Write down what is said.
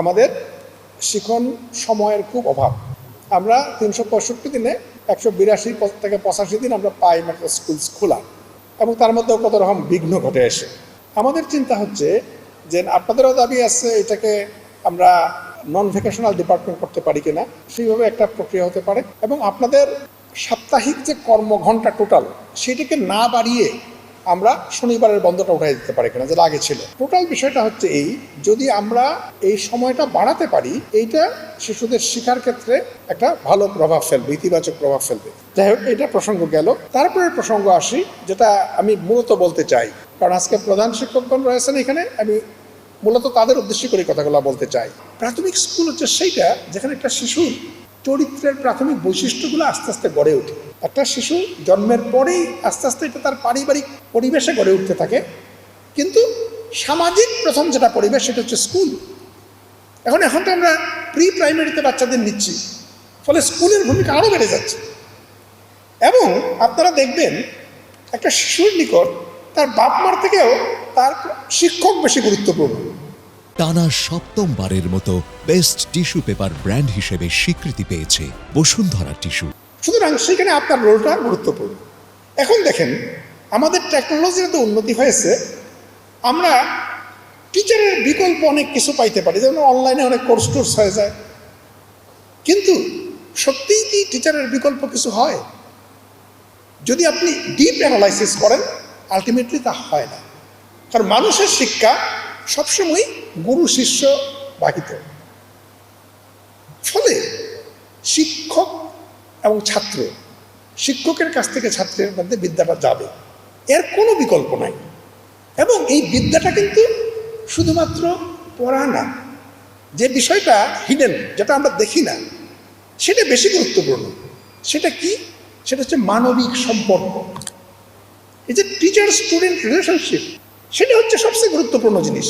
আমাদের শিখন সময়ের খুব অভাব। আমরা 365 দিনে 182 থেকে 85 দিন আমরা পাই মাত্র স্কুল খোলা, এবং তার মধ্যেও কত রকম বিঘ্ন ঘটে আসে। আমাদের চিন্তা হচ্ছে যে আপনাদেরও দাবি আছে এটাকে আমরা নন ভ্যাকেশনাল ডিপার্টমেন্ট করতে পারি কিনা, সেইভাবে একটা প্রক্রিয়া হতে পারে। এবং আপনাদের সাপ্তাহিক যে কর্মঘণ্টা টোটাল, সেটাকে না বাড়িয়ে আমরা শনিবারের বন্ধটা উঠাই দিতে পারি কিনা, যেটা আগে ছিল। টোটাল বিষয়টা হচ্ছে এই, যদি আমরা এই সময়টা বাড়াতে পারি, এইটা শিশুদের শিক্ষার ক্ষেত্রে একটা ভালো প্রভাব ফেলবে, ইতিবাচক প্রভাব ফেলবে। যাই হোক, এটা প্রসঙ্গ গেল। তারপরে প্রসঙ্গ আসি, যেটা আমি মূলত বলতে চাই, কারণ আজকে প্রধান শিক্ষকগণ রয়েছেন এখানে, আমি মূলত তাদের উদ্দেশ্য করে কথাগুলো বলতে চাই। প্রাথমিক স্কুল হচ্ছে সেইটা যেখানে একটা শিশুর চরিত্রের প্রাথমিক বৈশিষ্ট্যগুলো আস্তে আস্তে গড়ে ওঠে। একটা শিশু জন্মের পরেই আস্তে আস্তে এটা তার পারিবারিক পরিবেশে গড়ে উঠতে থাকে, কিন্তু সামাজিক প্রথম যেটা পরিবেশ সেটা হচ্ছে স্কুল। এখন তো আমরা প্রি প্রাইমারিতে বাচ্চাদের নিচ্ছি, ফলে স্কুলের ভূমিকা আরও বেড়ে যাচ্ছে। এবং আপনারা দেখবেন একটা শিশুর নিকট তার বাপ মার থেকেও তার শিক্ষক বেশি গুরুত্বপূর্ণ। টানা সপ্তমবারের মতো বেস্ট টিস্যু পেপার ব্র্যান্ড হিসেবে স্বীকৃতি পেয়েছে বসুন্ধরা টিস্যু। সুতরাং সেখানে আপনার রোলটা গুরুত্বপূর্ণ। এখন দেখেন, আমাদের টেকনোলজির তো উন্নতি হয়েছে, আমরা টিচারের বিকল্প অনেক কিছু পাইতে পারি, যেমন অনলাইনে অনেক কোর্স টোর্স হয়ে যায়। কিন্তু সত্যিই কি টিচারের বিকল্প কিছু হয়? যদি আপনি ডিপ অ্যানালাইসিস করেন, আলটিমেটলি তা হয় না। কারণ মানুষের শিক্ষা সবসময় গুরু শিষ্য বাহিত। ফলে শিক্ষক এবং ছাত্র, শিক্ষকের কাছ থেকে ছাত্রের মধ্যে বিদ্যাটা যাবে, এর কোনো বিকল্প নাই। এবং এই বিদ্যাটা কিন্তু শুধুমাত্র পড়া না, যে বিষয়টা হিডেন, যেটা আমরা দেখি না, সেটা বেশি গুরুত্বপূর্ণ। সেটা কি? সেটা হচ্ছে মানবিক সম্পর্ক। এই যে টিচার স্টুডেন্ট রিলেশনশিপ, সেটা হচ্ছে সবচেয়ে গুরুত্বপূর্ণ জিনিস।